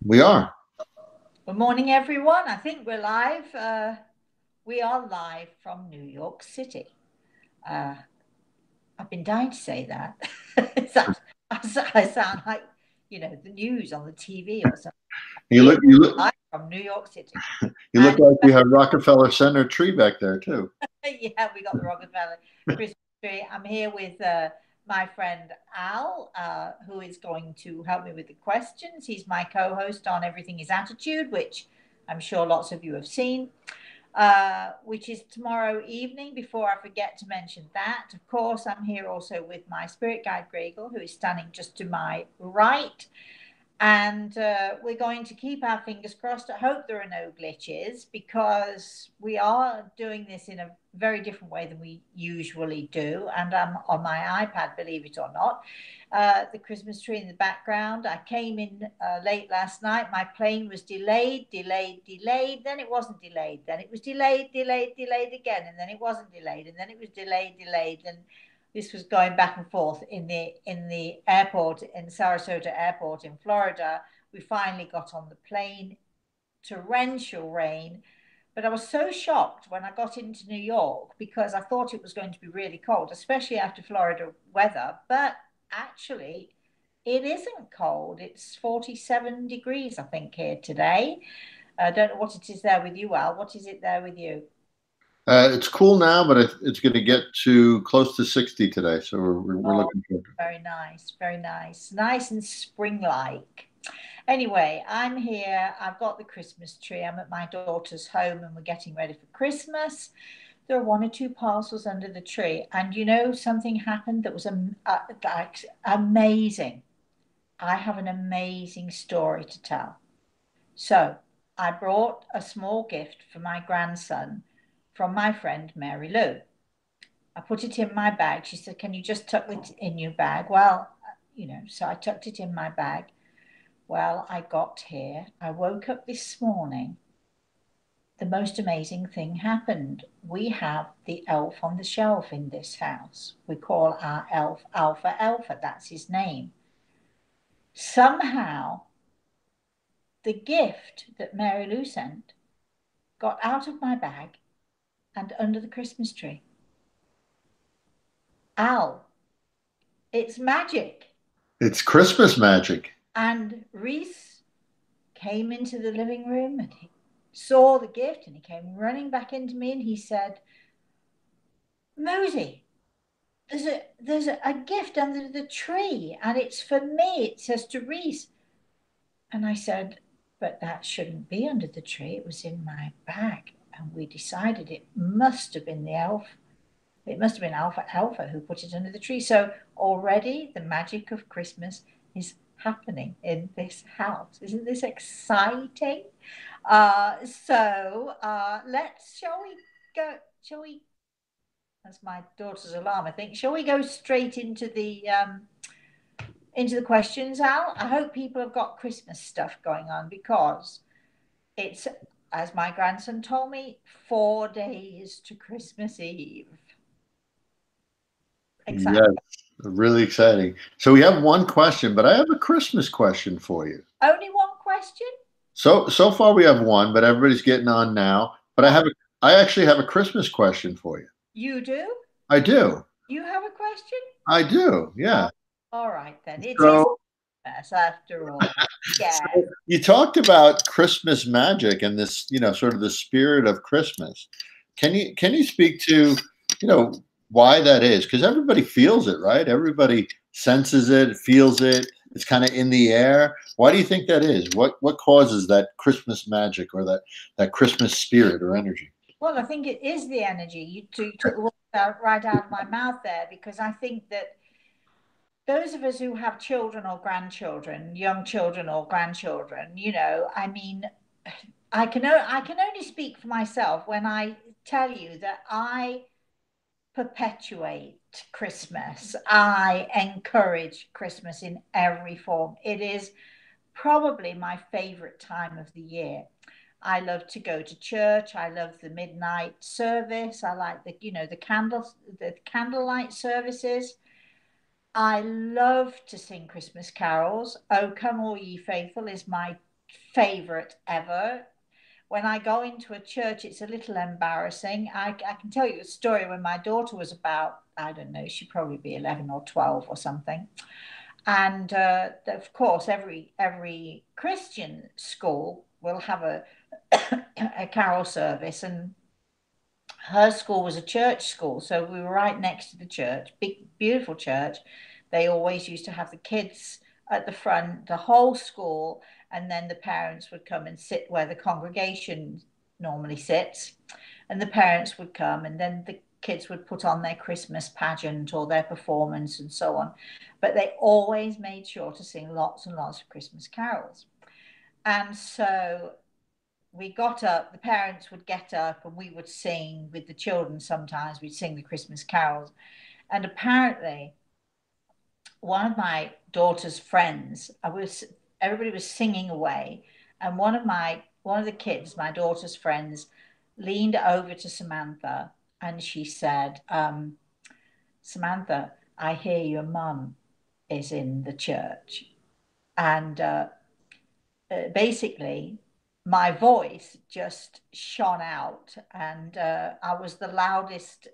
We are. Good morning, everyone. I think we're live. We are live from New York City. Uh, I've been dying to say that. I sound like, the news on the TV or something. You We are look you look live from New York City. you look And like you have Rockefeller Center tree back there too. yeah, we got the Rockefeller Christmas tree. I'm here with my friend Al, who is going to help me with the questions. He's my co host on Everything is Attitude, which I'm sure lots of you have seen. Which is tomorrow evening. Before I forget to mention that, of course, I'm here also with my spirit guide Gregor, who is standing just to my right. And we're going to keep our fingers crossed. I hope there are no glitches because we are doing this in a very different way than we usually do. And I'm on my iPad, believe it or not. The Christmas tree in the background. I came in late last night. My plane was delayed. Then it wasn't delayed. Then it was delayed again. And then it wasn't delayed. And then it was delayed. And this was going back and forth in the airport in Sarasota Airport in Florida. We finally got on the plane. Torrential rain, but I was so shocked when I got into New York because I thought it was going to be really cold, especially after Florida weather. But actually, it isn't cold. It's 47 degrees, I think, here today. I don't know what it is there with you, Al. What is it there with you? It's cool now, but it's going to get to close to 60 today, so we're Oh, looking forward to very nice, very nice. Nice and spring-like. Anyway, I'm here. I've got the Christmas tree. I'm at my daughter's home and we're getting ready for Christmas. There are one or two parcels under the tree. And something happened that was like amazing. I have an amazing story to tell. So I brought a small gift for my grandson from my friend Mary Lou. I put it in my bag. She said, "Can you just tuck it in your bag?" Well, so I tucked it in my bag. Well, I got here. I woke up this morning. The most amazing thing happened. We have the elf on the shelf in this house. We call our elf Alpha. That's his name. Somehow, the gift that Mary Lou sent got out of my bag and under the Christmas tree. Al, it's magic. It's Christmas magic. And Reese came into the living room and he saw the gift and he came running back into me and he said, "Mosey, there's a gift under the tree and it's for me. It says to Reese." And I said, "But that shouldn't be under the tree. It was in my bag." And we decided it must have been the elf. It must have been Alpha who put it under the tree. So already the magic of Christmas is happening in this house. Isn't this exciting? Shall we go? Shall we? That's my daughter's alarm, I think. Shall we go straight into the questions, Al? I hope people have got Christmas stuff going on because it's, as my grandson told me, 4 days to Christmas Eve. Exciting. Yes, really exciting. So we have one question, but I have a Christmas question for you. Only one question? So far we have one, but everybody's getting on now. But Oh, I actually have a Christmas question for you. you do? I do. You have a question? I do. Oh, Yeah. all right then. It is So Christmas after all. So Yes. you talked about Christmas magic and this, sort of the spirit of Christmas. Can you speak to, why that is? Because everybody feels it, right? Everybody senses it, feels it. It's kind of in the air. Why do you think that is? What causes that Christmas magic or that Christmas spirit or energy? Well, I think it is the energy. You took the words right out of my mouth there because I think that those of us who have children or grandchildren, young children or grandchildren, I mean, I can only speak for myself when I tell you that I perpetuate Christmas. I encourage Christmas in every form. It is probably my favorite time of the year. I love to go to church. I love the midnight service. I like the candlelight services. I love to sing Christmas carols. "Oh, Come All Ye Faithful" is my favorite ever. When I go into a church, it's a little embarrassing. I can tell you a story. When my daughter was about, I don't know, she'd probably be 11 or 12 or something. And of course, every Christian school will have a carol service, and her school was a church school, so we were right next to the church, big, beautiful church. They always used to have the kids at the front, the whole school, and then the parents would come and sit where the congregation normally sits, and the parents would come, and then the kids would put on their Christmas pageant or their performance and so on. But they always made sure to sing lots and lots of Christmas carols. And so we got up, the parents would get up, and we would sing with the children. Sometimes we'd sing the Christmas carols. And apparently, one of my daughter's friends, everybody was singing away, and one of the kids, my daughter's friends, leaned over to Samantha and she said, Samantha, I hear your mum is in the church. And basically, my voice just shone out, and I was the loudest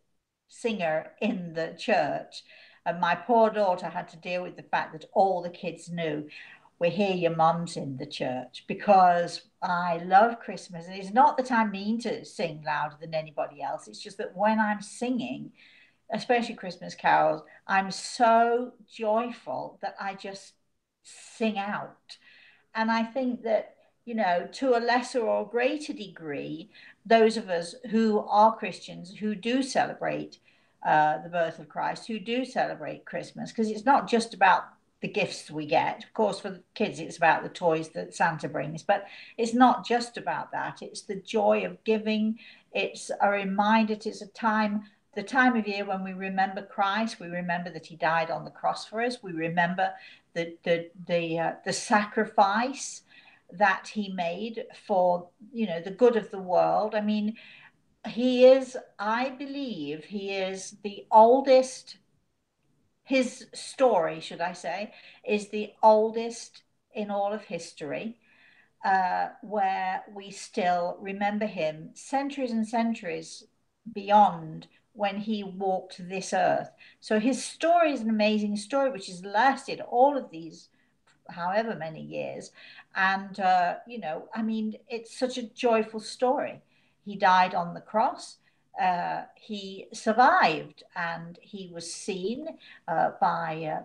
singer in the church. And my poor daughter had to deal with the fact that all the kids knew, we hear your mum's in the church, because I love Christmas. And it's not that I mean to sing louder than anybody else. It's just that when I'm singing, especially Christmas carols, I'm so joyful that I just sing out. And I think that, to a lesser or greater degree, those of us who are Christians, who do celebrate the birth of Christ, who do celebrate Christmas, because it's not just about the gifts we get. Of course, for the kids, it's about the toys that Santa brings, but it's not just about that. It's the joy of giving. It's a reminder. It's the time of year when we remember Christ. We remember that he died on the cross for us. We remember the sacrifice that he made for the good of the world. I mean, I believe he is the oldest. His story, should I say, is the oldest in all of history, where we still remember him centuries and centuries beyond when he walked this earth. So his story is an amazing story, which has lasted all of these however many years. And, I mean, it's such a joyful story. He died on the cross. He survived, and he was seen by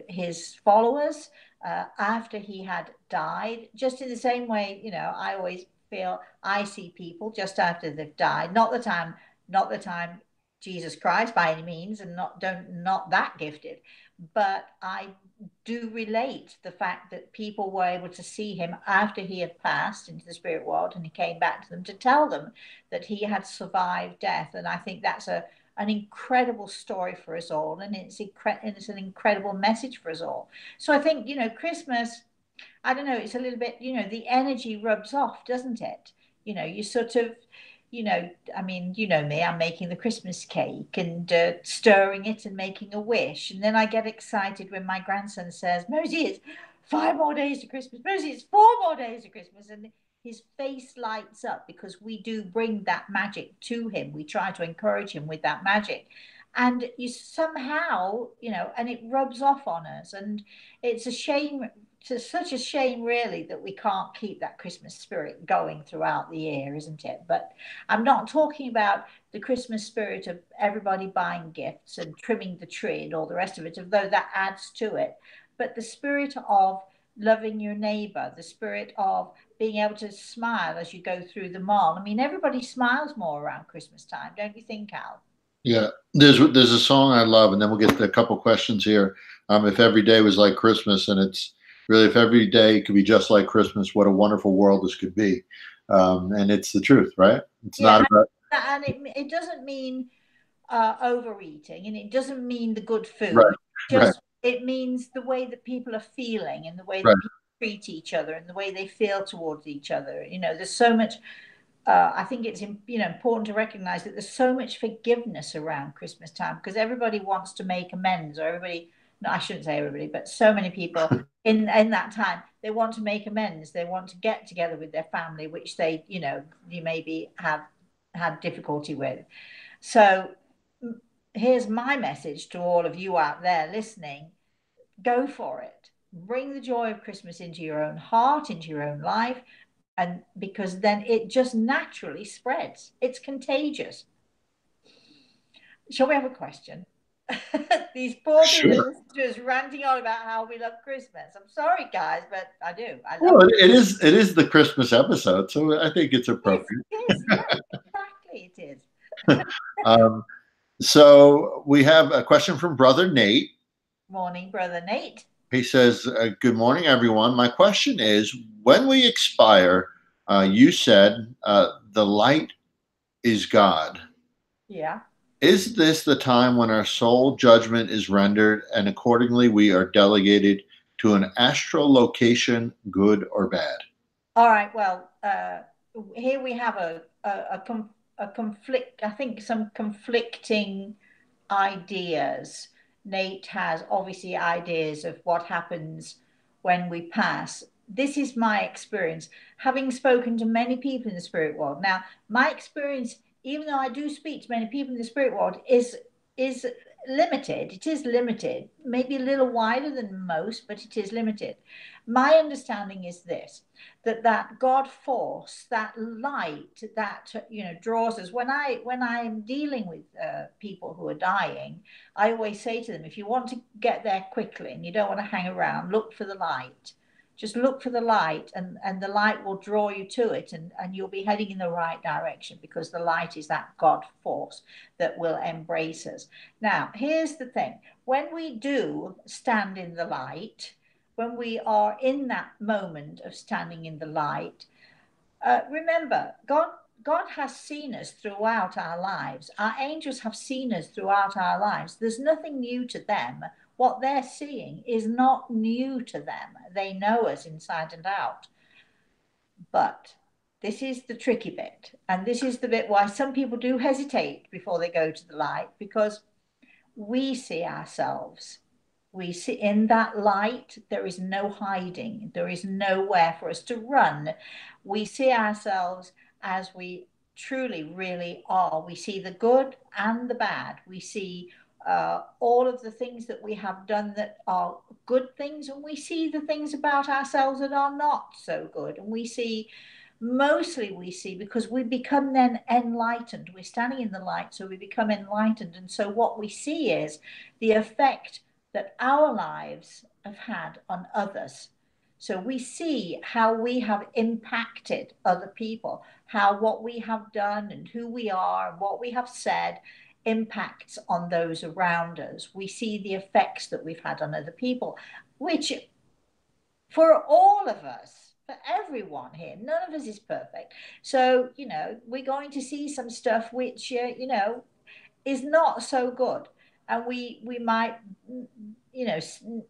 his followers after he had died. Just in the same way, I always feel I see people just after they've died. Not that I'm Jesus Christ by any means, and not that gifted, but I do relate the fact that people were able to see him after he had passed into the spirit world, and he came back to them to tell them that he had survived death. And I think that's an incredible story for us all, and it's an incredible message for us all. So I think Christmas, I don't know, it's a little bit, the energy rubs off, doesn't it? You sort of, I mean, me, I'm making the Christmas cake and stirring it and making a wish. And then I get excited when my grandson says, Mosey, it's 5 more days to Christmas. Mosey, it's 4 more days to Christmas. And his face lights up, because we do bring that magic to him. We try to encourage him with that magic. And you somehow, and it rubs off on us. And it's a shame, it's such a shame, really, that we can't keep that Christmas spirit going throughout the year, isn't it? But I'm not talking about the Christmas spirit of everybody buying gifts and trimming the tree and all the rest of it, although that adds to it. But the spirit of loving your neighbor, the spirit of being able to smile as you go through the mall. I mean, everybody smiles more around Christmas time, don't you think, Al? Yeah, there's a song I love, and then we'll get to a couple questions here. If every day was like Christmas, and it's really, if every day could be just like Christmas, what a wonderful world this could be. And it's the truth, right? It's Yeah, not about and it doesn't mean overeating, and it doesn't mean the good food. right, right, It means the way that people are feeling, and the way that right. people treat each other, and the way they feel towards each other. There's so much. I think it's important to recognize that there's so much forgiveness around Christmas time, because everybody wants to make amends, or everybody no, I shouldn't say everybody, but so many people in that time, they want to make amends. They want to get together with their family, which they, you maybe have had difficulty with. So here's my message to all of you out there listening. Go for it. Bring the joy of Christmas into your own heart, into your own life, and because then it just naturally spreads. It's contagious. Shall we have a question? These poor Sure. listeners ranting on about how we love Christmas. I'm sorry, guys, but I do. I love Well, it. it is the Christmas episode, so I think it's It appropriate. is. Yeah, exactly. It is. um, so we have a question from Brother Nate. Morning, Brother Nate. He says, "Good morning, everyone. My question is, when we expire, you said the light is God. Yeah. Is this the time when our soul judgment is rendered, and accordingly we are delegated to an astral location, good or bad?" All right. Well, here we have a conflict. I think some conflicting ideas. Nate has obviously ideas of what happens when we pass. This is my experience, having spoken to many people in the spirit world. Now, my experience, even though I do speak to many people in the spirit world, is limited. It is limited, maybe a little wider than most, but it is limited. My understanding is this, that God force, that light that draws us. When I'm dealing with people who are dying, I always say to them, if you want to get there quickly and you don't want to hang around, look for the light. Just look for the light, and the light will draw you to it, and you'll be heading in the right direction, because the light is that God force that will embrace us. Now, here's the thing. When we do stand in the light, when we are in that moment of standing in the light, remember, God has seen us throughout our lives. Our angels have seen us throughout our lives. There's nothing new to them. What they're seeing is not new to them. They know us inside and out. But this is the tricky bit. And this is the bit why some people do hesitate before they go to the light, because we see ourselves. We see in that light, there is no hiding, there is nowhere for us to run. We see ourselves as we truly, really are. We see the good and the bad. We see all of the things that we have done that are good things, and we see the things about ourselves that are not so good. And we see because we become then enlightened. We're standing in the light, so we become enlightened. And so what we see is the effect that our lives have had on others. So we see how we have impacted other people, how what we have done and who we are and what we have said impacts on those around us. We see the effects that we've had on other people, which for all of us, for everyone here, none of us is perfect. So, we're going to see some stuff which, is not so good. And we might,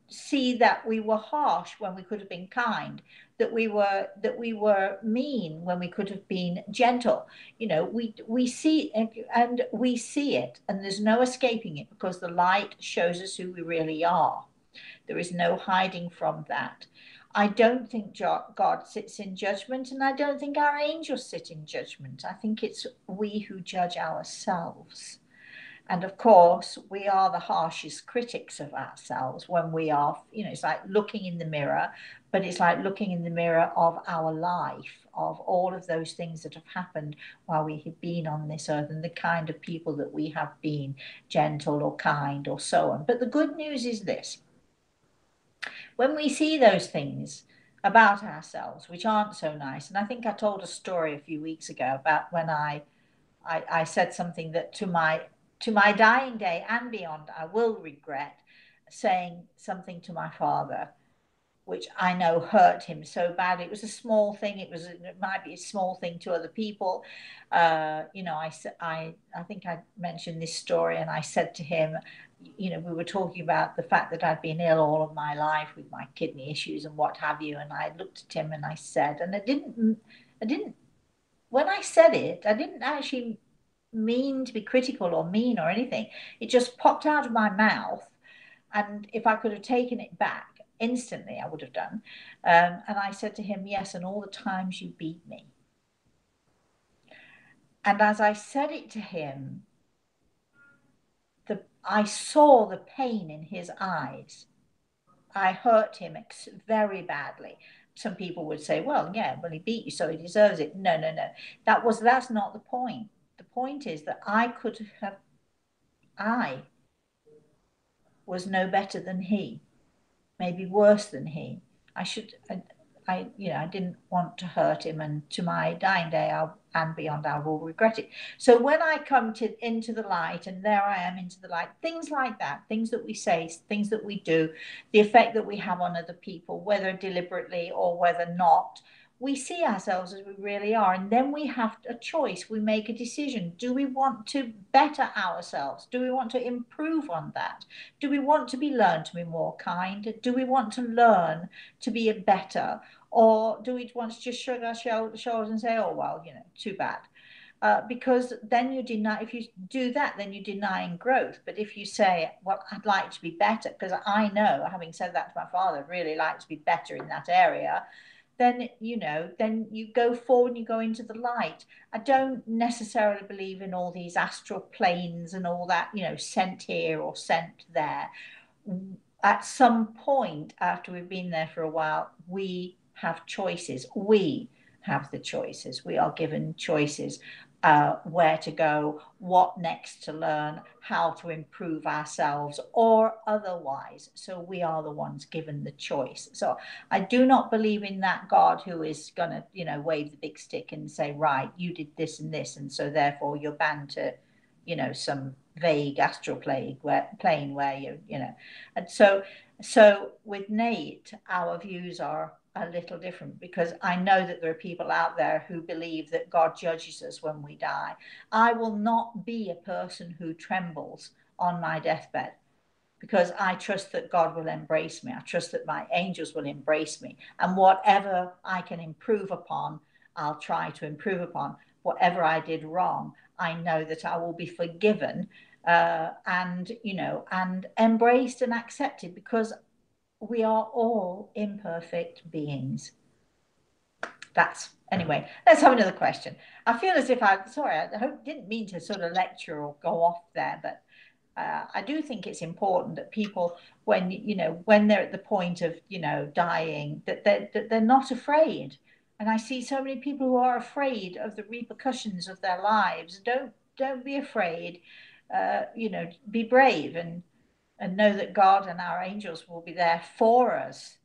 see that we were harsh when we could have been kind, that we were mean when we could have been gentle. We see, and we see it, and there's no escaping it, because the light shows us who we really are. There is no hiding from that. I don't think God sits in judgment, and I don't think our angels sit in judgment. I think it's we who judge ourselves. And of course, we are the harshest critics of ourselves when we are, it's like looking in the mirror, but it's like looking in the mirror of our life, of all of those things that have happened while we have been on this earth, and the kind of people that we have been, gentle or kind or so on. But the good news is this: when we see those things about ourselves which aren't so nice, and I think I told a story a few weeks ago about when I said something that to my dying day and beyond I will regret, saying something to my father which I know hurt him so badly. It was a small thing. It might be a small thing to other people. I think I mentioned this story, and I said to him, we were talking about the fact that I'd been ill all of my life with my kidney issues and what have you. And I looked at him and I said, and I didn't, when I said it, I didn't actually mean to be critical or mean or anything. It just popped out of my mouth. And if I could have taken it back instantly, I would have done. And I said to him, yes, and all the times you beat me. And as I said it to him, I saw the pain in his eyes. I hurt him very badly. Some people would say, well, yeah, well, he beat you, so he deserves it. No, no, no. That's not the point. The point is that I was no better than he, maybe worse than he. I should, I didn't want to hurt him, and to my dying day, and beyond, I will regret it. So when I come into the light, and there I am into the light, things like that, things that we say, things that we do, the effect that we have on other people, whether deliberately or whether not, we see ourselves as we really are, and then we have a choice. We make a decision. Do we want to better ourselves? Do we want to improve on that? Do we want to learn to be more kind? Do we want to learn to be a better? Or do we want to just shrug our shoulders and say, oh, well, too bad? Because then if you do that, then you're denying growth. But if you say, well, I'd like to be better, because I know, having said that to my father, I'd really like to be better in that area, then you go forward and you go into the light. I don't necessarily believe in all these astral planes and all that, sent here or sent there. At some point, after we've been there for a while, we have choices. We have the choices. We are given choices, where to go, what next to learn, how to improve ourselves, or otherwise. So we are the ones given the choice. So I do not believe in that God who is going to, wave the big stick and say, right, you did this and this, and so therefore you're bound to, some vague astral plane where and so with Nate, our views are a little different, because I know that there are people out there who believe that God judges us when we die. I will not be a person who trembles on my deathbed, because I trust that God will embrace me. I trust that my angels will embrace me. And whatever I can improve upon, I'll try to improve upon. Whatever I did wrong, I know that I will be forgiven, and embraced and accepted, because we are all imperfect beings. Anyway, let's have another question. I feel as if didn't mean to sort of lecture or go off there, but I do think it's important that people, when they're at the point of, dying, that they're not afraid. And I see so many people who are afraid of the repercussions of their lives. Don't be afraid. Be brave, and know that God and our angels will be there for us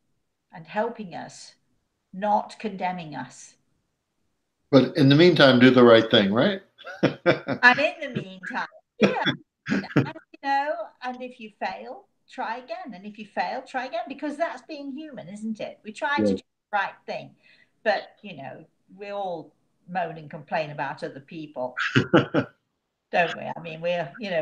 and helping us, not condemning us. But in the meantime, do the right thing, right? And in the meantime, yeah, and if you fail, try again. And if you fail, try again, because that's being human, isn't it? We try to do the right thing, but we all moan and complain about other people, don't we? I mean,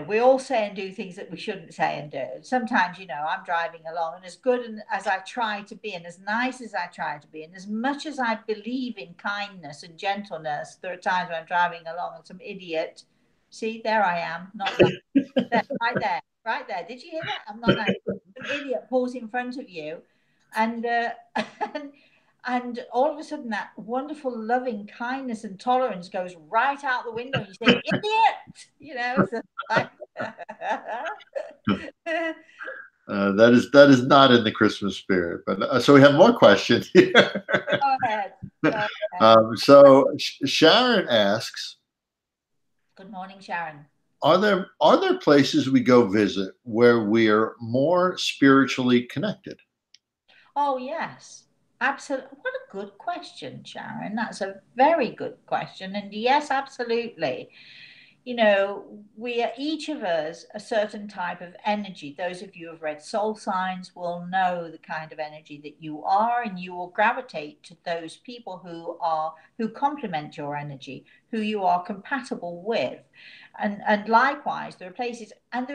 we all say and do things that we shouldn't say and do. Sometimes, I'm driving along, and as good as I try to be, and as nice as I try to be, and as much as I believe in kindness and gentleness, there are times when I'm driving along and some idiot, see, there I am, not nice. There, right there. Did you hear that? I'm not nice. Some idiot pulls in front of you, and and and all of a sudden, that wonderful loving kindness and tolerance goes right out the window. You say, idiot! So that is not in the Christmas spirit. But so we have more questions here. Go ahead. So Sharon asks, good morning, Sharon. Are there places we go visit where we are more spiritually connected? Oh, yes. Absolutely. What a good question, Sharon. That's a very good question. And yes, absolutely. We are each of us a certain type of energy. Those of you who have read soul signs will know the kind of energy that you are, and you will gravitate to those people who complement your energy, who you are compatible with. And likewise, there are places on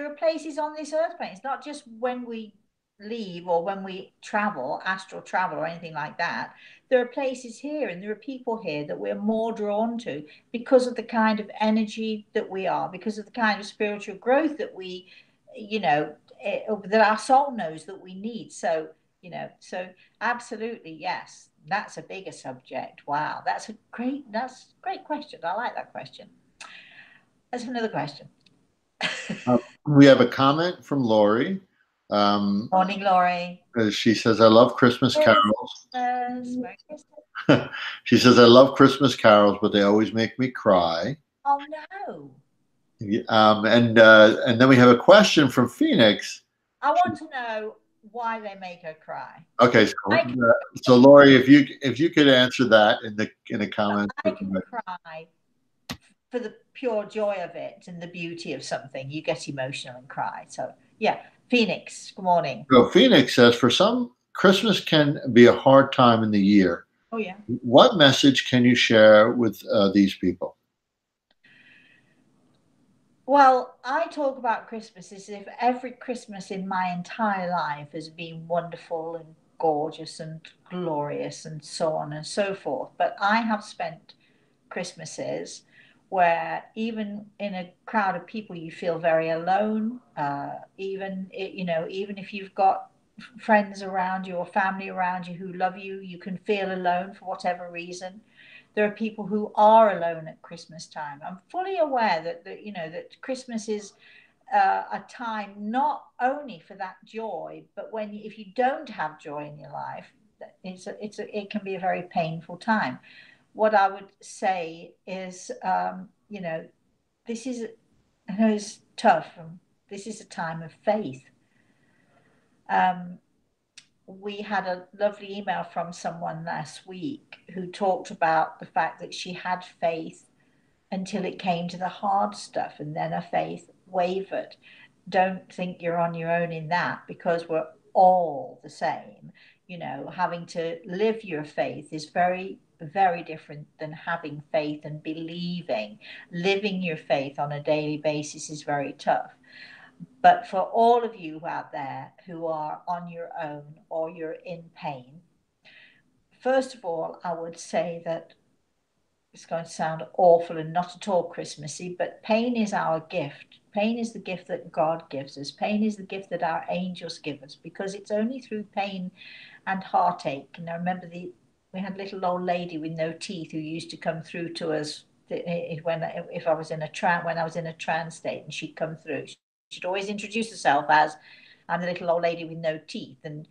this earth plane. It's not just when we leave or when we travel, astral travel or anything like that. There are places here and there are people here that we're more drawn to because of the kind of energy that we are, because of the kind of spiritual growth that we, that our soul knows that we need. So, so absolutely, yes, that's a bigger subject. Wow, that's a great question. I like that question. That's another question. We have a comment from Lori. Um, Morning, Laurie. she says, I love Christmas carols. Merry Christmas. She says, I love Christmas carols, but they always make me cry. Oh no. And then we have a question from Phoenix. I want to know why they make her cry. Okay, so Lori, if you could answer that in the comments. I can cry for the pure joy of it and the beauty of something. You get emotional and cry. So yeah, Phoenix, good morning. So Phoenix says, for some, Christmas can be a hard time in the year. Oh yeah. What message can you share with these people? Well, I talk about Christmas as if every Christmas in my entire life has been wonderful and gorgeous and glorious and so on and so forth. But I have spent Christmases where even in a crowd of people you feel very alone. Even even if you've got friends around you or family around you who love you, you can feel alone for whatever reason. There are people who are alone at Christmas time. I'm fully aware that Christmas is a time not only for that joy, but if you don't have joy in your life, it can be a very painful time. What I would say is, this is, I know it's tough. This is a time of faith. Um, we had a lovely email from someone last week who talked about the fact that she had faith until it came to the hard stuff, and then her faith wavered. Don't think you're on your own in that, because we're all the same. Having to live your faith is very, very different than having faith and believing. Living your faith on a daily basis is very tough. But for all of you out there who are on your own or you're in pain, first of all, I would say that it's going to sound awful and not at all Christmassy, but pain is our gift. Pain is the gift that God gives us. Pain is the gift that our angels give us, because it's only through pain and heartache. And I remember we had a little old lady with no teeth who used to come through to us if I was in a trance state, and she'd come through. She'd always introduce herself as, I'm the little old lady with no teeth. And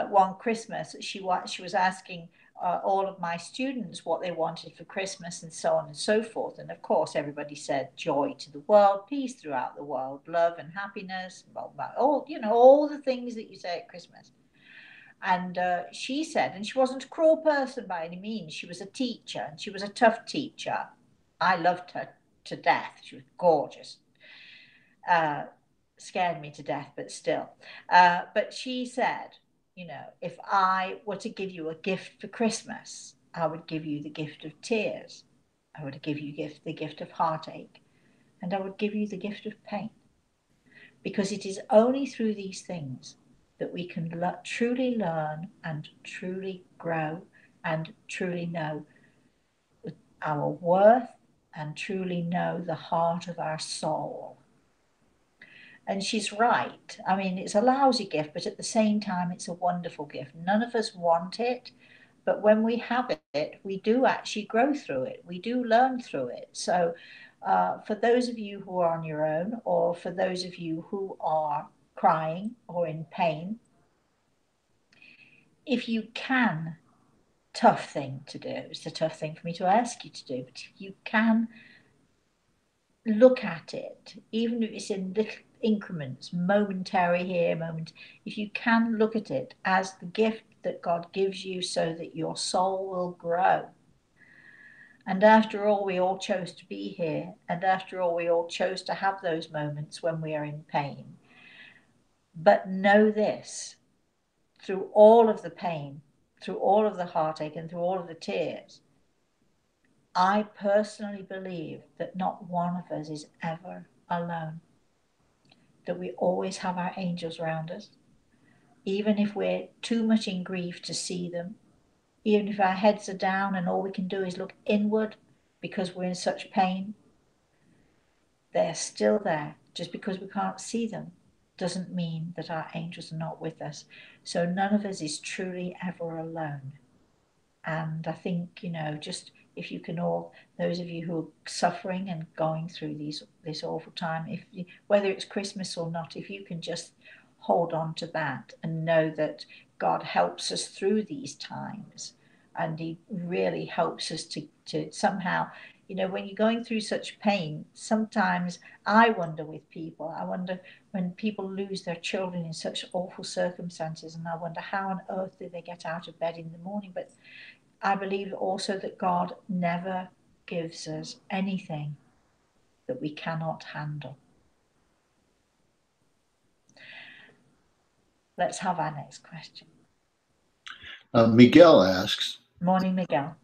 one Christmas, she was asking all of my students what they wanted for Christmas and so on and so forth. And of course, everybody said joy to the world, peace throughout the world, love and happiness, all the things that you say at Christmas. And she said, and she wasn't a cruel person by any means. She was a teacher, and she was a tough teacher. I loved her to death. She was gorgeous. Scared me to death, but still. But she said, if I were to give you a gift for Christmas, I would give you the gift of tears. I would give you the gift of heartache, and I would give you the gift of pain. Because it is only through these things that we can truly learn and truly grow and truly know our worth and truly know the heart of our soul. And she's right. I mean, it's a lousy gift, but at the same time, it's a wonderful gift. None of us want it, but when we have it, we do actually grow through it. We do learn through it. So for those of you who are on your own, or for those of you who are crying or in pain, if you can, tough thing to do. It's a tough thing for me to ask you to do, but if you can look at it, even if it's in little increments, momentary here, if you can look at it as the gift that God gives you so that your soul will grow. And after all, we all chose to be here. And after all, we all chose to have those moments when we are in pain. But know this, through all of the pain, through all of the heartache, and through all of the tears, I personally believe that not one of us is ever alone. That we always have our angels around us. Even if we're too much in grief to see them, even if our heads are down and all we can do is look inward because we're in such pain, they're still there, just because we can't see them doesn't mean that our angels are not with us. So none of us is truly ever alone. And I think, just if you can all, those of you who are suffering and going through this awful time, if you, whether it's Christmas or not, if you can just hold on to that and know that God helps us through these times, and He really helps us to somehow, when you're going through such pain, sometimes I wonder with people, I wonder when people lose their children in such awful circumstances, and I wonder how on earth do they get out of bed in the morning. But I believe also that God never gives us anything that we cannot handle. Let's have our next question. Miguel asks, Morning, Miguel.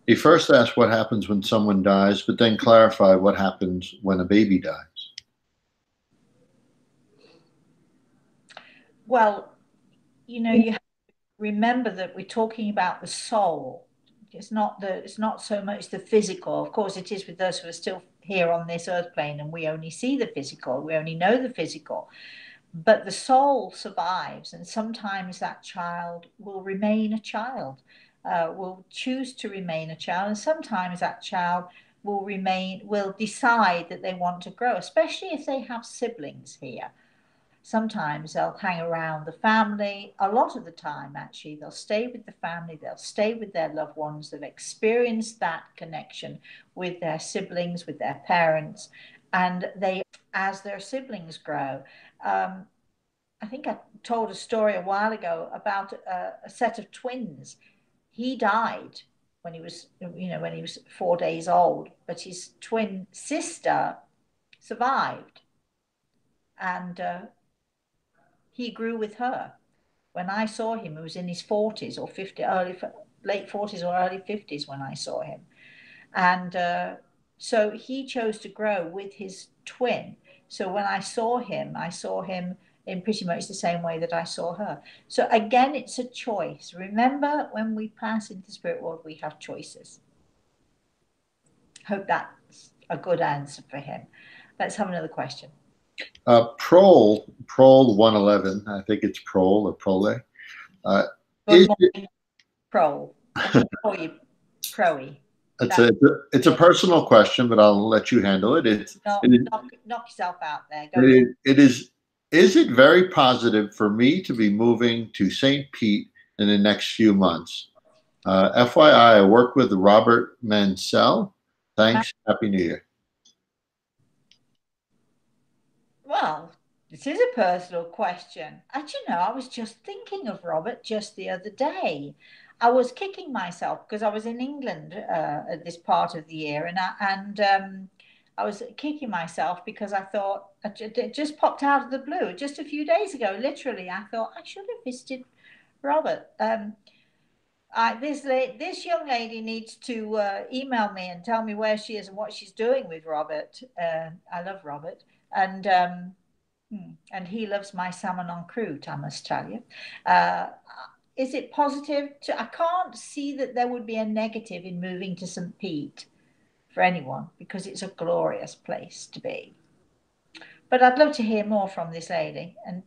he first asked what happens when someone dies, but then clarified what happens when a baby dies. Well, you have to remember that we're talking about the soul. It's not so much the physical. Of course, it is with those who are still here on this earth plane, and we only see the physical. We only know the physical. But the soul survives, and sometimes that child will remain a child, will choose to remain a child, and sometimes that child will decide that they want to grow, especially if they have siblings here. Sometimes they'll hang around the family. A lot of the time, actually, they'll stay with the family, they'll stay with their loved ones, they've experienced that connection with their siblings, with their parents, and as their siblings grow. I think I told a story a while ago about a set of twins. He died when he was, when he was 4 days old, but his twin sister survived, and he grew with her. When I saw him, he was in his 40s or 50, late 40s or early 50s when I saw him. And so he chose to grow with his twin. So when I saw him in pretty much the same way that I saw her. So again, it's a choice. Remember, when we pass into the spirit world, we have choices. Hope that's a good answer for him. Let's have another question. Prol 111, I think it's Prol or Prole. Good morning, Prol. I should call you Proe. It's a personal question, but I'll let you handle it. Knock yourself out there. Go it is. Is it very positive for me to be moving to St. Pete in the next few months? FYI, I work with Robert Mansell. Thanks. Happy New Year. Well, this is a personal question. I was just thinking of Robert just the other day. I was kicking myself because I was in England at this part of the year, and I was kicking myself because I thought it just popped out of the blue just a few days ago. Literally, I thought I should have visited Robert. This young lady needs to email me and tell me where she is and what she's doing with Robert. I love Robert, and he loves my salmon en croûte, I must tell you. Is it positive? I can't see that there would be a negative in moving to St. Pete for anyone because it's a glorious place to be. But I'd love to hear more from this lady, and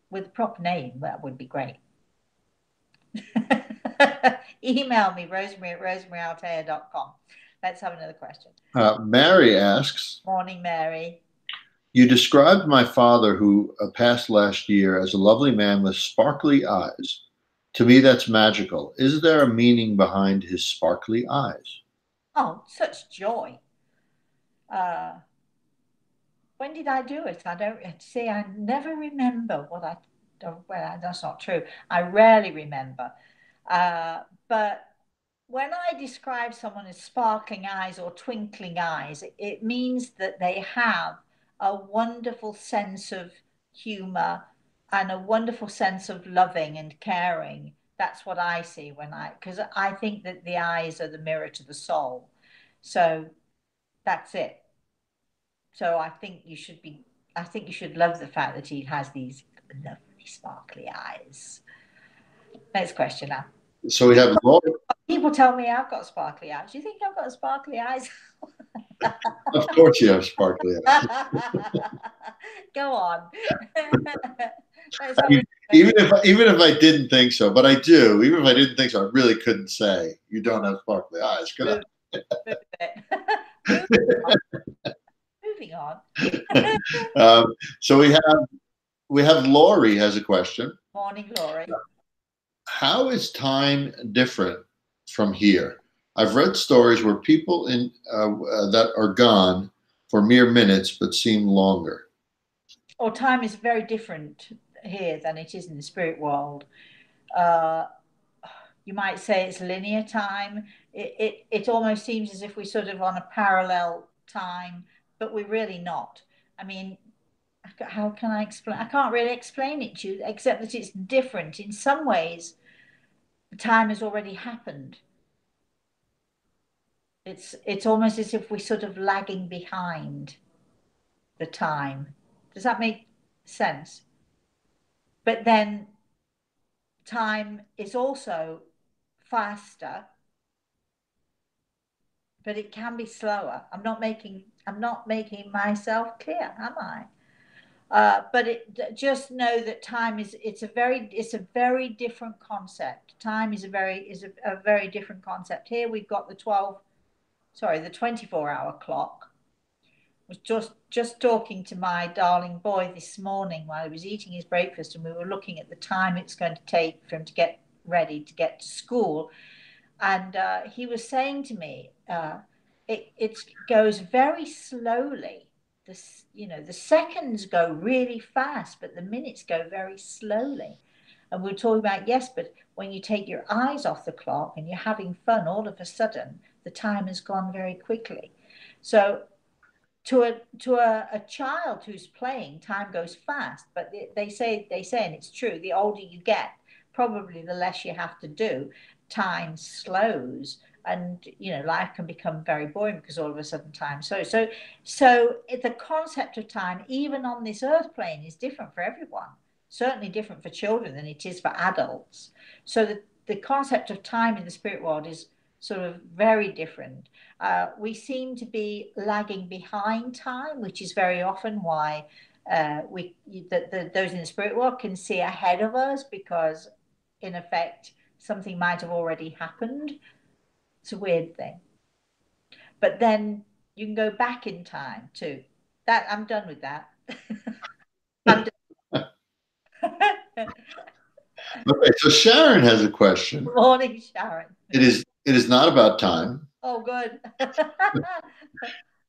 with a proper name, that would be great. Email me, Rosemary at rosemaryaltea.com. Let's have another question. Mary asks, morning, Mary. You described my father, who passed last year, as a lovely man with sparkly eyes. To me, that's magical. Is there a meaning behind his sparkly eyes? Oh, such joy. When did I do it? I don't see. I never remember what I. Well, that's not true. I rarely remember. But when I describe someone as sparkling eyes or twinkling eyes, it means that they have a wonderful sense of humor and a wonderful sense of loving and caring. That's what I see because I think that the eyes are the mirror to the soul. So that's it. So I think you should love the fact that he has these lovely sparkly eyes. Next question now. So we have people tell me I've got sparkly eyes. Do you think I've got sparkly eyes? Of course you have sparkly eyes. Go on. Even if I didn't think so, but I do. Even if I didn't think so, I really couldn't say you don't have sparkly eyes, could Moving on. Moving on. So we have Lori has a question. Morning, Laurie. How is time different from here? I've read stories where people that are gone for mere minutes but seem longer. Or time is very different here than it is in the spirit world. Uh, you might say it's linear time. It almost seems as if we're sort of on a parallel time, but we're really not. I mean, how can I explain? I can't really explain it to you, except that it's different. In some ways, the time has already happened. It's almost as if we're sort of lagging behind the time. Does that make sense? But then time is also faster, but it can be slower. I'm not making myself clear, am I? But just know that time is it's a very different concept. Time is a very different concept. Here we've got the 24-hour clock. Was just talking to my darling boy this morning while he was eating his breakfast, and we were looking at the time it's going to take for him to get ready to get to school. And he was saying to me, it goes very slowly. The seconds go really fast, but the minutes go very slowly. And we we're talking about, yes, but when you take your eyes off the clock and you're having fun, all of a sudden the time has gone very quickly. So to a child who's playing, time goes fast. But they say, and it's true, the older you get, probably the less you have to do. Time slows, and life can become very boring because all of a sudden time slows. So the concept of time, even on this earth plane, is different for everyone. Certainly different for children than it is for adults. So the concept of time in the spirit world is sort of very different. We seem to be lagging behind time, which is very often why those in the spirit world can see ahead of us, because in effect something might have already happened. It's a weird thing, but then you can go back in time too. That I'm done with that. I'm done. Okay, so Sharon has a question. Morning, Sharon. It is not about time. Oh, good.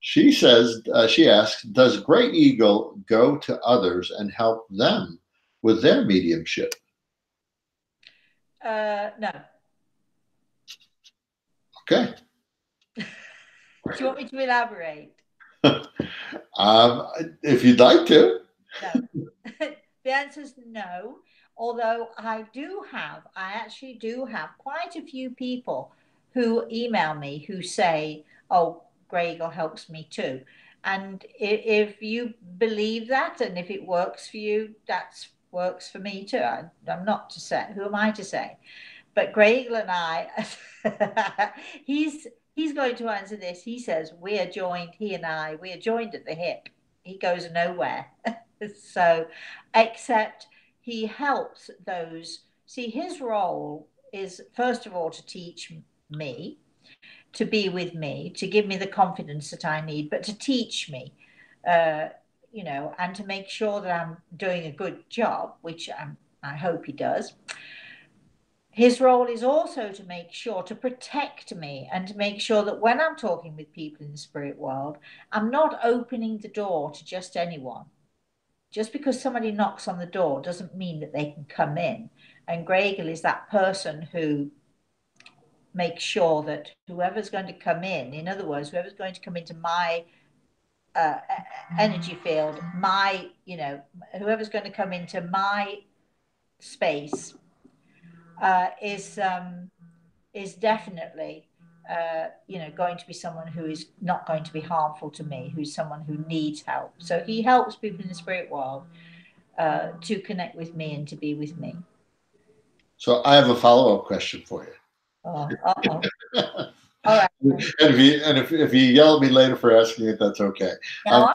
She says, she asks, does Great Eagle go to others and help them with their mediumship? No. Okay. Do you want me to elaborate? um, if you'd like to. No. The answer is no. Although I actually do have quite a few people who email me who say, oh, Grey Eagle helps me too. And if you believe that, and if it works for you, that works for me too. I'm not to say, who am I to say? But Greg and I, he's going to answer this. He says we are joined. He and I, we are joined at the hip. He goes nowhere. So, except he helps those. See, his role is first of all to teach me, to be with me, to give me the confidence that I need, but to teach me. Uh, and to make sure that I'm doing a good job, which I hope he does. His role is also to make sure to protect me and to make sure that when I'm talking with people in the spirit world, I'm not opening the door to just anyone. Just because somebody knocks on the door doesn't mean that they can come in. And Gregor is that person who makes sure that whoever's going to come in other words, whoever's going to come into my uh, energy field, whoever's going to come into my space uh, is um, is definitely going to be someone who is not going to be harmful to me, who's someone who needs help. So he helps people in the spirit world to connect with me and to be with me. So I have a follow-up question for you. Oh, uh-oh. All right. And if you yell at me later for asking it, that's okay. No, I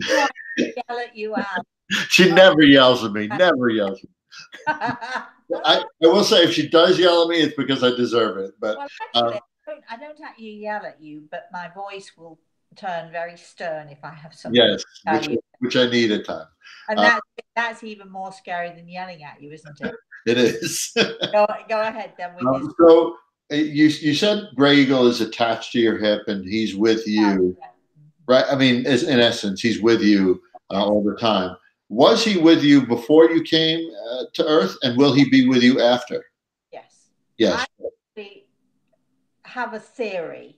don't want to yell at you, Al. She never yells at me. Never yells at me. I will say, if she does yell at me, it's because I deserve it. But Well, actually, I don't actually yell at you, but my voice will turn very stern if I have something yes, to tell you. which I need at times. And that's even more scary than yelling at you, isn't it? It is. Go ahead then with this. So you said Gray Eagle is attached to your hip and he's with you, right? I mean, in essence, he's with you all the time. Was he with you before you came to Earth, and will he be with you after? Yes. Yes. I actually have a theory,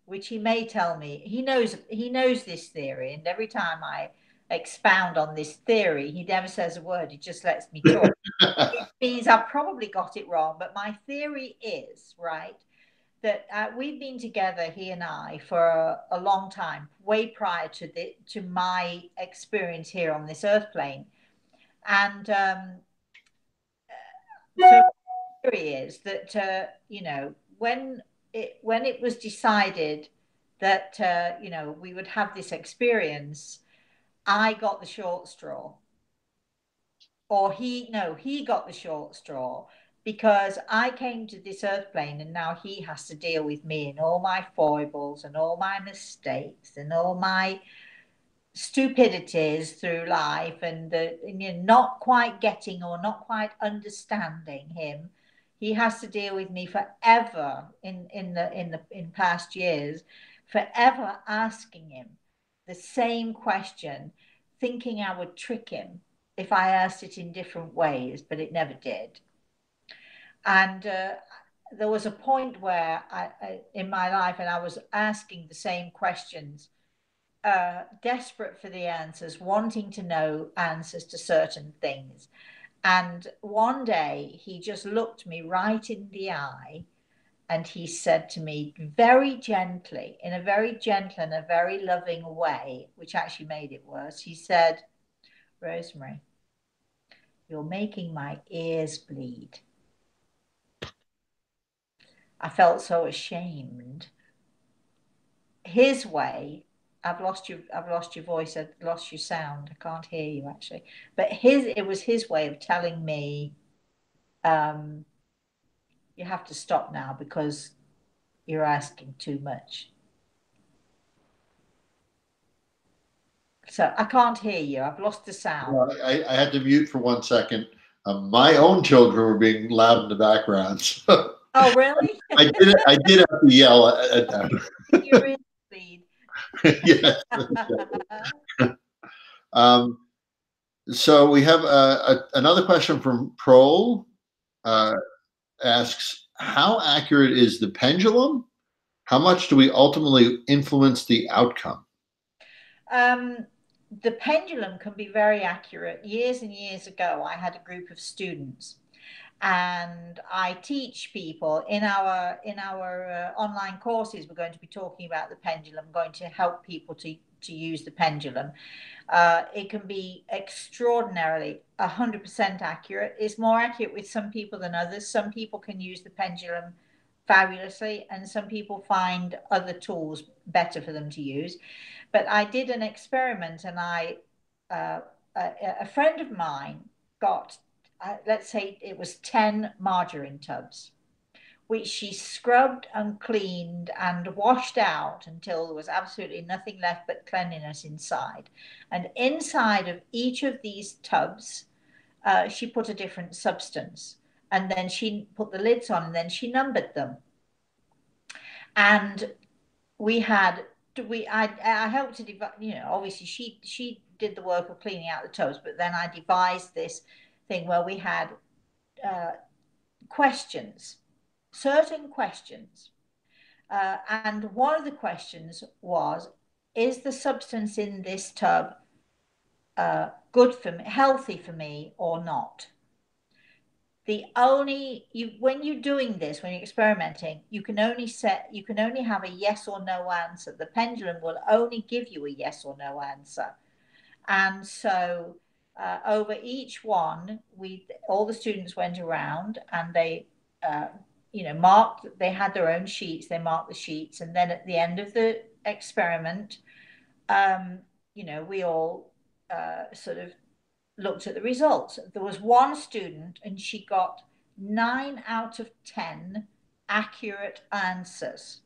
which he may tell me. He knows this theory, and every time I expound on this theory, he never says a word. He just lets me talk. It means I've probably got it wrong, but my theory is, right, that we've been together, he and I, for a long time, way prior to my experience here on this earth plane. And so the theory is that when it was decided that we would have this experience, I got the short straw, or he got the short straw, because I came to this earth plane and now he has to deal with me and all my foibles and all my mistakes and all my stupidities through life, and not quite getting or not quite understanding him. He has to deal with me forever in past years, forever asking him the same question, thinking I would trick him if I asked it in different ways, but it never did. And there was a point where in my life, and I was asking the same questions, desperate for the answers, wanting to know answers to certain things. And one day he just looked me right in the eye and he said to me very gently, in a very gentle and a very loving way, which actually made it worse, he said, "Rosemary, you're making my ears bleed." I felt so ashamed. His way, I've lost your voice, I've lost your sound. I can't hear you actually. But it was his way of telling me, you have to stop now because you're asking too much. So I can't hear you. I've lost the sound. Well, I had to mute for 1 second. My own children were being loud in the background. So Oh, really? I did have to yell at them. You're in the lead. Yes. Um, so we have another question from Prol. Asks, how accurate is the pendulum? How much do we ultimately influence the outcome? The pendulum can be very accurate. Years and years ago, I had a group of students, and I teach people in our online courses. We're going to be talking about the pendulum, going to help people to use the pendulum. It can be extraordinarily 100% accurate. It's more accurate with some people than others. Some people can use the pendulum fabulously, and some people find other tools better for them to use. But I did an experiment, and uh, a friend of mine got, let's say it was 10 margarine tubs, which she scrubbed and cleaned and washed out until there was absolutely nothing left but cleanliness inside. And inside of each of these tubs, she put a different substance. And then she put the lids on, and then she numbered them. And we had I helped to devise, obviously she did the work of cleaning out the tubs, but then I devised this thing where we had questions, certain questions, and one of the questions was, is the substance in this tub good for me, healthy for me, or not? When you're doing this, when you're experimenting, you can only have a yes or no answer. The pendulum will only give you a yes or no answer. And so over each one, all the students went around and they marked. They had their own sheets. They marked the sheets, and then at the end of the experiment, we all sort of looked at the results. There was one student, and she got 9 out of 10 accurate answers.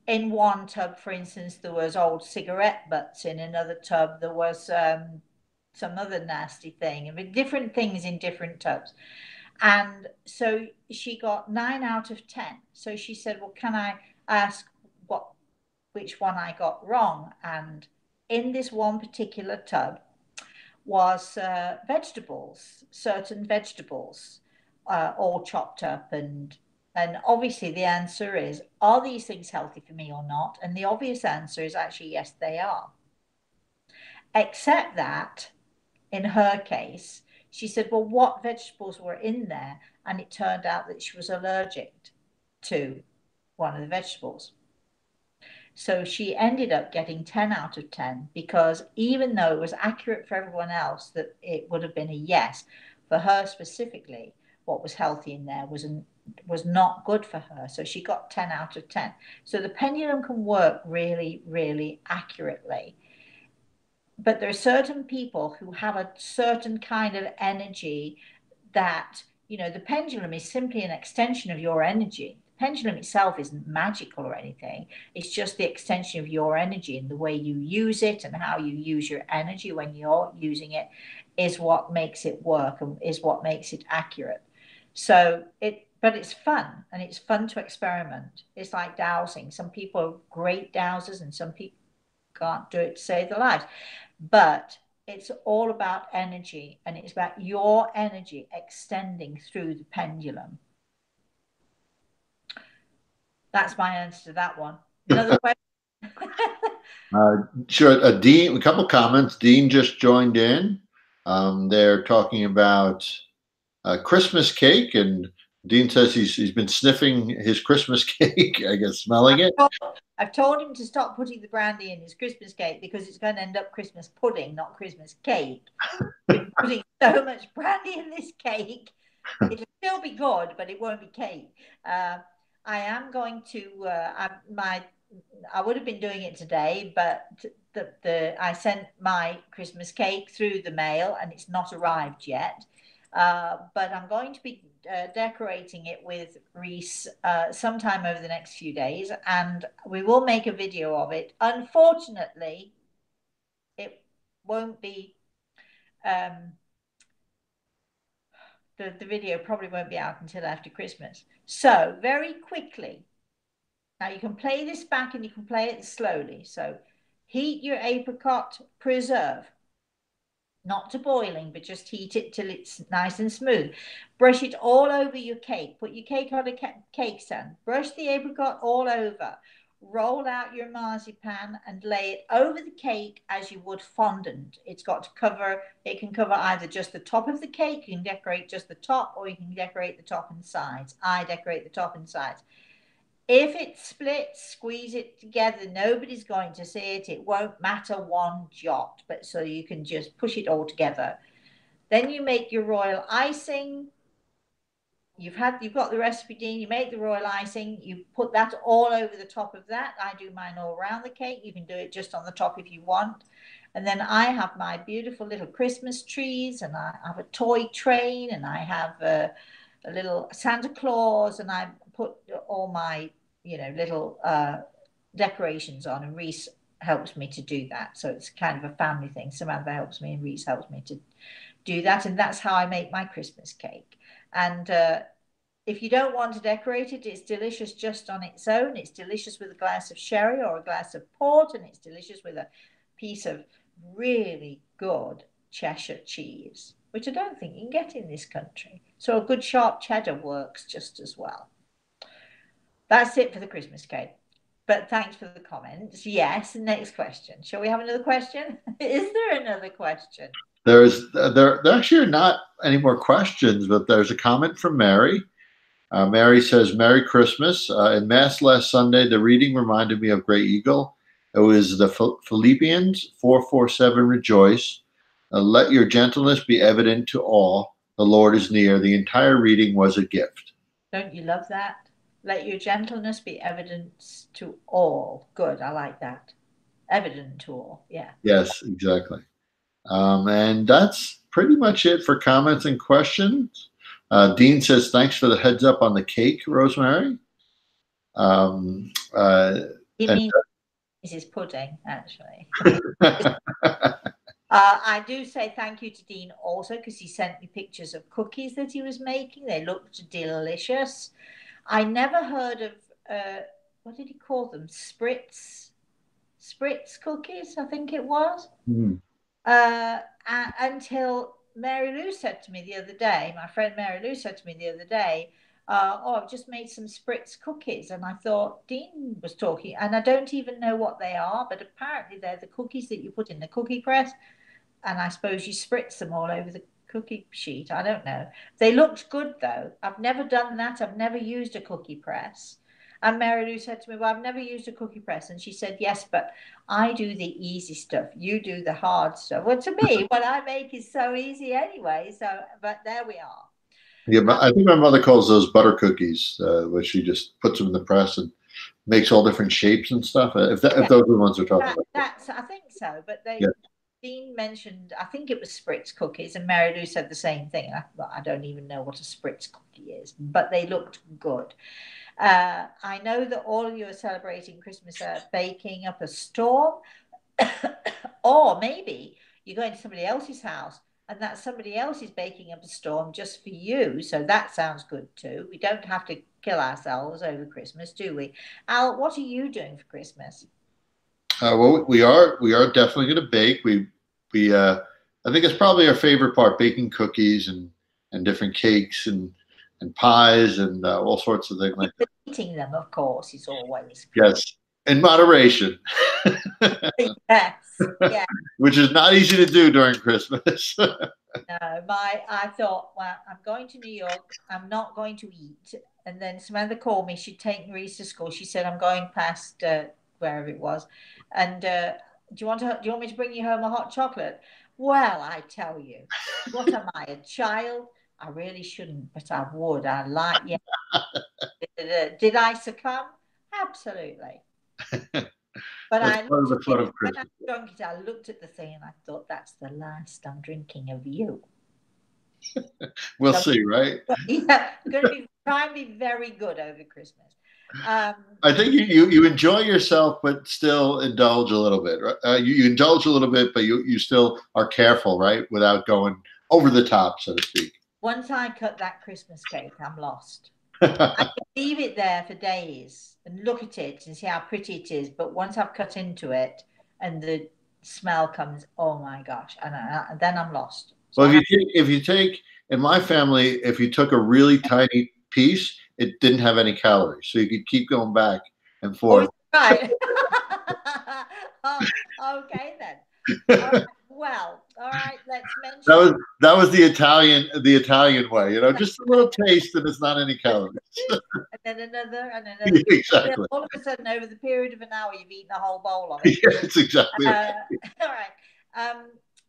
In one tub, for instance, there was old cigarette butts. In another tub, there was some other nasty thing. I mean, different things in different tubs. And so she got 9 out of 10. So she said, well, can I ask which one I got wrong? And in this one particular tub was vegetables, certain vegetables, all chopped up. And obviously the answer is, are these things healthy for me or not? And the obvious answer is actually, yes, they are. Except that in her case, she said, well, what vegetables were in there? And it turned out that she was allergic to one of the vegetables. So she ended up getting 10 out of 10, because even though it was accurate for everyone else that it would have been a yes, for her specifically, what was healthy in there was not good for her. So she got 10 out of 10. So the pendulum can work really, really accurately. But there are certain people who have a certain kind of energy that, the pendulum is simply an extension of your energy. The pendulum itself isn't magical or anything. It's just the extension of your energy, and the way you use it and how you use your energy when you're using it is what makes it work and is what makes it accurate. But it's fun, and it's fun to experiment. It's like dowsing. Some people are great dowsers and some people can't do it to save their lives. But it's all about energy, and it's about your energy extending through the pendulum. That's my answer to that one. Another question? Sure. Dean, a couple comments. Dean just joined in. They're talking about Christmas cake, and Dean says he's been sniffing his Christmas cake, I guess, smelling it. I've told him to stop putting the brandy in his Christmas cake, because it's going to end up Christmas pudding, not Christmas cake. We're putting so much brandy in this cake. It'll still be good, but it won't be cake. I am going to, I would have been doing it today, but I sent my Christmas cake through the mail and it's not arrived yet. But I'm going to be decorating it with wreaths sometime over the next few days, and we will make a video of it. Unfortunately, it won't be, the video probably won't be out until after Christmas. So very quickly, now you can play this back and you can play it slowly. So heat your apricot preserve. Not to boiling, but just heat it till it's nice and smooth. Brush it all over your cake. Put your cake on a cake stand. Brush the apricot all over. Roll out your marzipan and lay it over the cake as you would fondant. It can cover either just the top of the cake. You can decorate just the top, or you can decorate the top and sides. I decorate the top and sides. If it splits, squeeze it together. Nobody's going to see it. It won't matter one jot, but so you can just push it all together. Then you make your royal icing. You've got the recipe, Dean. You make the royal icing. You put that all over the top of that. I do mine all around the cake. You can do it just on the top if you want. And then I have my beautiful little Christmas trees, and I have a toy train, and I have a little Santa Claus, and I put all my little decorations on, and Reese helps me to do that. So it's kind of a family thing. Samantha helps me and Reese helps me to do that, and that's how I make my Christmas cake. And if you don't want to decorate it, it's delicious just on its own. It's delicious with a glass of sherry or a glass of port, and it's delicious with a piece of really good Cheshire cheese, which I don't think you can get in this country. So a good sharp cheddar works just as well. That's it for the Christmas cake. But thanks for the comments. Yes, next question. Shall we have another question? Is there another question? There actually are not any more questions, but there's a comment from Mary. Mary says, Merry Christmas. In Mass last Sunday, the reading reminded me of Great Eagle. It was the Philippians 4:4-7, rejoice. Let your gentleness be evident to all. The Lord is near. The entire reading was a gift. Don't you love that? Let your gentleness be evidence to all. Good. I like that. Evident to all. Yeah. Yes, exactly. And that's pretty much it for comments and questions. Dean says, thanks for the heads up on the cake, Rosemary. Um, uh, He and means his pudding, actually. I do say thank you to Dean also because he sent me pictures of cookies that he was making. They looked delicious. I never heard of what did he call them? Spritz cookies, I think it was. mm, Until Mary Lou said to me the other day, my friend Mary Lou said to me the other day, oh, I've just made some Spritz cookies. And I thought Dean was talking, and I don't even know what they are, but apparently they're the cookies that you put in the cookie press. And I suppose you spritz them all over the cookie sheet. I don't know. They looked good though. I've never done that. I've never used a cookie press. And Mary Lou said to me, well, I've never used a cookie press. And she said, yes, but I do the easy stuff. You do the hard stuff. Well, to me, what I make is so easy anyway. So, but there we are. yeah, I think my mother calls those butter cookies, where she just puts them in the press and makes all different shapes and stuff. If those are the ones we're talking about. That's, I think so. But Yeah. Dean mentioned, I think it was Spritz cookies, and Mary Lou said the same thing. I don't even know what a Spritz cookie is, but they looked good. I know that all of you are celebrating Christmas baking up a storm, or maybe you're going to somebody else's house and that somebody else is baking up a storm just for you. So that sounds good too. We don't have to kill ourselves over Christmas, do we? Al, what are you doing for Christmas? Well, we are definitely going to bake. We I think it's probably our favorite part: baking cookies and different cakes and pies and all sorts of things like that. Eating them, of course, is always good. Yes, in moderation. Yes, yeah. Which is not easy to do during Christmas. No, I thought, well, I'm going to New York. I'm not going to eat. And then Samantha called me. She'd take Maurice to school. She said, I'm going past wherever it was. And do you want me to bring you home a hot chocolate? Well, I tell you, what am I, a child? I really shouldn't, but I would. I like, yeah. Did I succumb? Absolutely. But That's I part of looked the at fun it of when I Christmas. drank it. I looked at the thing and I thought, that's the last I'm drinking of you. We'll So, see, right? yeah, I'm going to be try and be very good over Christmas. I think you enjoy yourself, but still indulge a little bit. Right? You indulge a little bit, but you still are careful, right, without going over the top, so to speak. Once I cut that Christmas cake, I'm lost. I can leave it there for days and look at it and see how pretty it is. But once I've cut into it and the smell comes, oh my gosh, and then I'm lost. So Well, if you take in my family, if you took a really tiny piece, it didn't have any calories, so you could keep going back and oh, forth. right. Oh, okay then. All right. Well, all right. Let's mention That was the Italian way, just a little taste, and it's not any calories. and then another and another. Exactly. All of a sudden, over the period of an hour, you've eaten a whole bowl of it. Yeah, it's exactly. All right.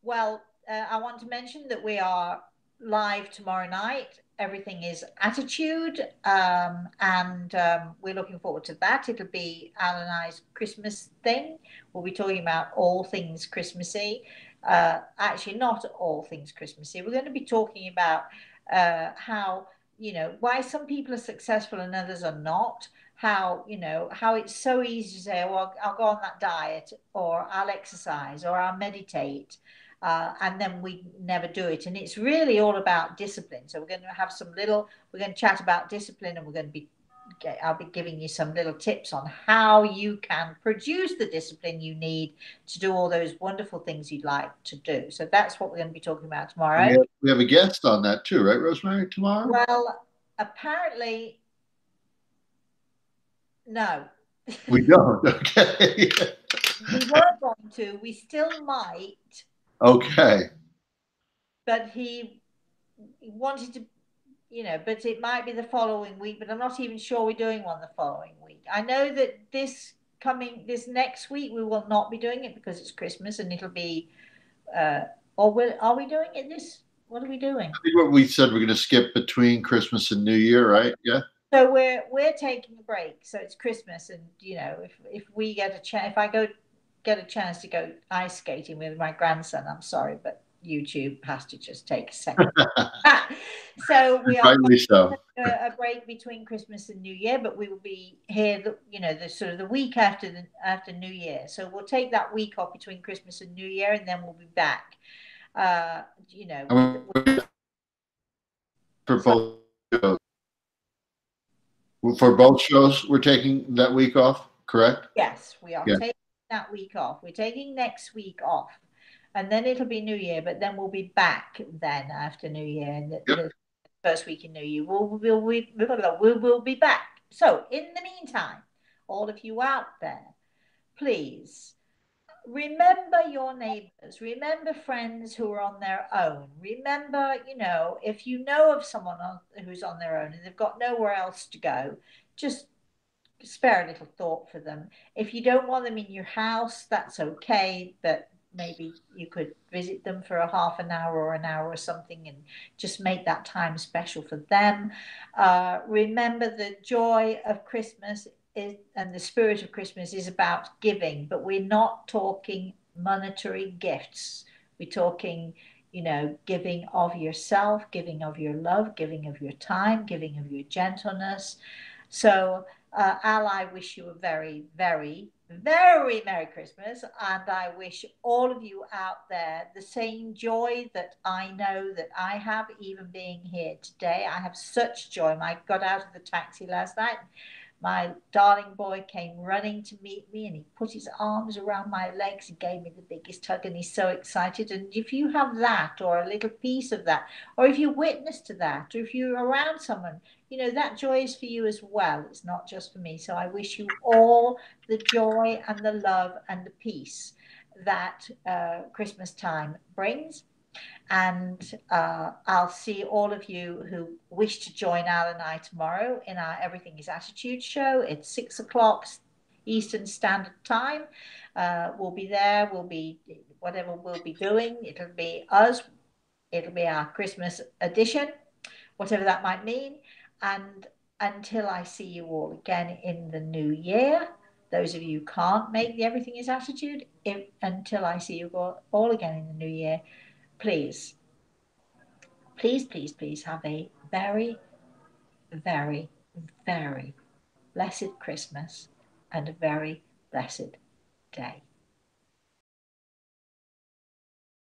Well, I want to mention that we are live tomorrow night. Everything is attitude, and we're looking forward to that. It'll be Al and I's Christmas thing. We'll be talking about all things Christmassy. Actually, not all things Christmassy. We're going to be talking about how why some people are successful and others are not, how it's so easy to say, well, I'll go on that diet, or I'll exercise, or I'll meditate, and then we never do it. And it's really all about discipline. So we're going to chat about discipline, and I'll be giving you some little tips on how you can produce the discipline you need to do all those wonderful things you'd like to do. So that's what we're going to be talking about tomorrow. We have a guest on that too, right, Rosemary? Tomorrow? Well, apparently, no. We don't. Okay. We were going to. We still might. Okay. But he wanted to, but it might be the following week. But I'm not even sure we're doing one the following week. I know that this next week we will not be doing it because it's Christmas, and it'll be. Are we doing it this? What are we doing? I think what we said, we're going to skip between Christmas and New Year, right? Yeah. So we're taking a break. So it's Christmas, and you know, if we get a chance, if I get a chance to go ice skating with my grandson, I'm sorry, but YouTube has to just take a second. So we are Rightly so. a break between Christmas and New Year, but we will be here, you know, the sort of the week after after New Year. So we'll take that week off between Christmas and New Year, and then we'll be back. You know, For so both shows. For both shows, we're taking that week off, correct? yes, we are Yeah. taking that week off. We're taking next week off, and then it'll be New Year, but then we'll be back then after New Year, and Yep. the first week in New Year, we'll be back. So in the meantime, all of you out there, please remember your neighbors, remember friends who are on their own. Remember, you know, if you know of someone who's on their own and they've got nowhere else to go, just spare a little thought for them. If you don't want them in your house, that's okay, but maybe you could visit them for a half an hour or an hour or something and just make that time special for them. Remember the joy of Christmas is, and the spirit of Christmas is about giving, but we're not talking monetary gifts. We're talking, you know, giving of yourself, giving of your love, giving of your time, giving of your gentleness. So Al, I wish you a very, very, very Merry Christmas. And I wish all of you out there the same joy that I know that I have, even being here today. I have such joy. I got out of the taxi last night. My darling boy came running to meet me and he put his arms around my legs and gave me the biggest hug, and he's so excited. And if you have that, or a little piece of that, or if you witness to that, or if you're around someone, you know, that joy is for you as well. It's not just for me. So I wish you all the joy and the love and the peace that Christmas time brings. And I'll see all of you who wish to join Al and I tomorrow in our Everything is Attitude show. It's 6 o'clock Eastern Standard Time. We'll be there. We'll be, whatever we'll be doing, it'll be us. It'll be our Christmas edition, whatever that might mean. And until I see you all again in the new year, those of you who can't make the Everything is Attitude, until I see you all again in the new year, please, please, please, please have a very, very, very blessed Christmas and a very blessed day.